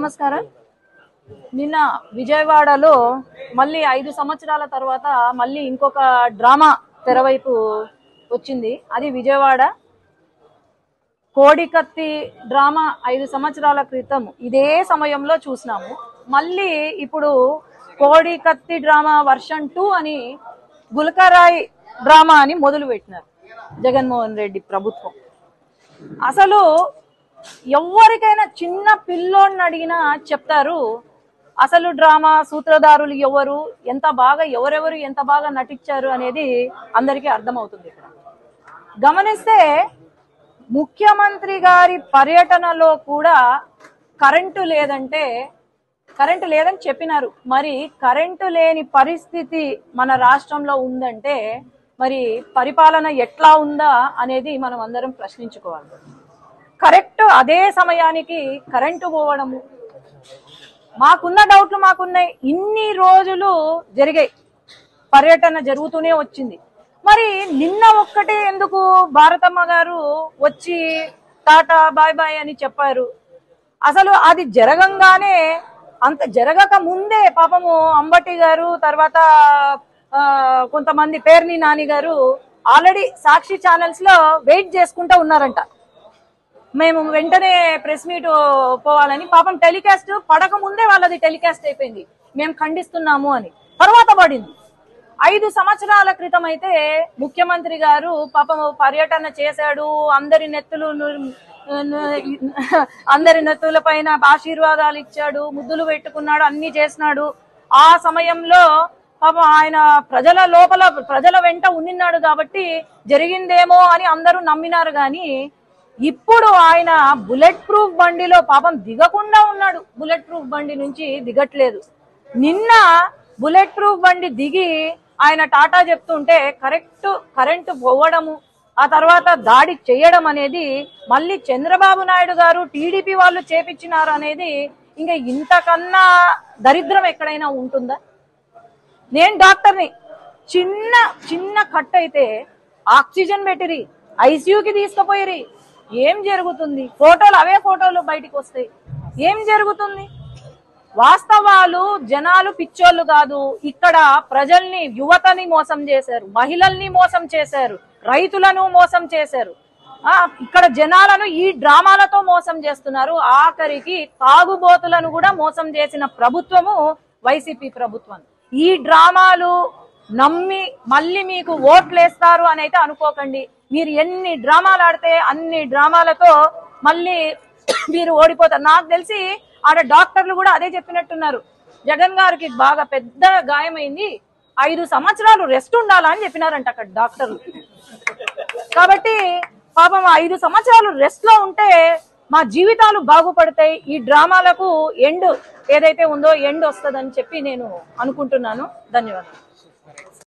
నమస్కారం. నిన్న విజయవాడలో మళ్ళీ 5 సంవత్సరాల తర్వాత మళ్ళీ ఇంకొక డ్రామా తెరవైపు వచ్చింది. అది విజయవాడ కోడికత్తి డ్రామా 5 సంవత్సరాల క్రితం ఇదే సమయంలో చూసినాము. మళ్ళీ ఇప్పుడు కోడికత్తి డ్రామా వర్షన్ 2 అని గులకరాయి డ్రామా అని మొదలు పెట్టినారు జగన్మోహన్ రెడ్డి ప్రభుత్వం. అసలు ఎవరికైనా చిన్న పిల్లోడిని అడిగినా చెప్తారు అసలు డ్రామా సూత్రధారులు ఎవరు, ఎంత బాగా ఎవరెవరు ఎంత బాగా నటించారు అనేది అందరికీ అర్థమవుతుంది. ఇక్కడ గమనిస్తే ముఖ్యమంత్రి గారి పర్యటనలో కూడా కరెంటు లేదని చెప్పినారు. మరి కరెంటు లేని పరిస్థితి మన రాష్ట్రంలో ఉందంటే మరి పరిపాలన ఎట్లా ఉందా అనేది మనం అందరం ప్రశ్నించుకోవాలి. కరెక్ట్ అదే సమయానికి కరెంటు పోవడము, మాకున్న డౌట్లు మాకున్నాయి. ఇన్ని రోజులు జరిగాయి, పర్యటన జరుగుతూనే వచ్చింది. మరి నిన్న ఒక్కటే ఎందుకు భారతమ్మ గారు వచ్చి టాటా బాయ్ బాయ్ అని చెప్పారు? అసలు అది జరగంగానే, అంత జరగక ముందే పాపము అంబటి గారు తర్వాత కొంతమంది పేర్ని నాని గారు ఆల్రెడీ సాక్షి ఛానల్స్ లో వెయిట్ చేసుకుంటూ ఉన్నారంట. మేము వెంటనే ప్రెస్ మీట్ పోవాలని. పాపం టెలికాస్ట్ పడక ముందే వాళ్ళది టెలికాస్ట్ అయిపోయింది, మేము ఖండిస్తున్నాము అని. తర్వాత పడింది. 5 సంవత్సరాల క్రితం అయితే ముఖ్యమంత్రి గారు పాపం పర్యటన చేశాడు, అందరి నెత్తుల పైన ఆశీర్వాదాలు ఇచ్చాడు, ముద్దులు పెట్టుకున్నాడు, అన్ని చేసినాడు. ఆ సమయంలో పాపం ఆయన ప్రజల వెంట ఉండినాడు కాబట్టి జరిగిందేమో అని అందరూ నమ్మినారు. గాని ఇప్పుడు ఆయన బుల్లెట్ ప్రూఫ్ బండిలో పాపం దిగకుండా ఉన్నాడు. బుల్లెట్ ప్రూఫ్ బండి నుంచి దిగట్లేదు. నిన్న బుల్లెట్ ప్రూఫ్ బండి దిగి ఆయన టాటా చెప్తుంటే కరెంటు పోవడము, ఆ తర్వాత దాడి చేయడం అనేది మళ్ళీ చంద్రబాబు నాయుడు గారు టీడీపీ వాళ్ళు చేపించినారు అనేది ఇంకా ఇంతకన్నా దరిద్రం ఎక్కడైనా ఉంటుందా? నేను డాక్టర్ని. చిన్న కట్ అయితే ఆక్సిజన్ పెట్టిరి, ఐసీయూకి తీసుకుపోయిరి. ఏం జరుగుతుంది? అవే ఫోటోలు బయటికి వస్తాయి. ఏం జరుగుతుంది? వాస్తవాలు, జనాలు పిచ్చోళ్ళు కాదు. ఇక్కడ ప్రజల్ని, యువతని మోసం చేశారు, మహిళల్ని మోసం చేశారు, రైతులను మోసం చేశారు. ఇక్కడ జనాలను ఈ డ్రామాలతో మోసం చేస్తున్నారు. ఆఖరికి తాగుబోతులను కూడా మోసం చేసిన ప్రభుత్వము వైసీపీ ప్రభుత్వం. ఈ డ్రామాలు నమ్మి మళ్ళీ మీకు ఓట్లేస్తారు అని అయితే అనుకోకండి. మీరు ఎన్ని డ్రామాలు ఆడితే అన్ని డ్రామాలతో మళ్ళీ మీరు ఓడిపోతారు. నాకు తెలిసి ఆడ డాక్టర్లు కూడా అదే చెప్పినట్టున్నారు. జగన్ గారికి బాగా పెద్ద గాయమైంది, 5 సంవత్సరాలు రెస్ట్ ఉండాలని చెప్పినారంట అక్కడ డాక్టర్లు. కాబట్టి పాపం 5 సంవత్సరాలు రెస్ట్ లో ఉంటే మా జీవితాలు బాగుపడతాయి, ఈ డ్రామాలకు ఎండ్ ఏదైతే ఉందో ఎండ్ వస్తుందని చెప్పి నేను అనుకుంటున్నాను. ధన్యవాదాలు.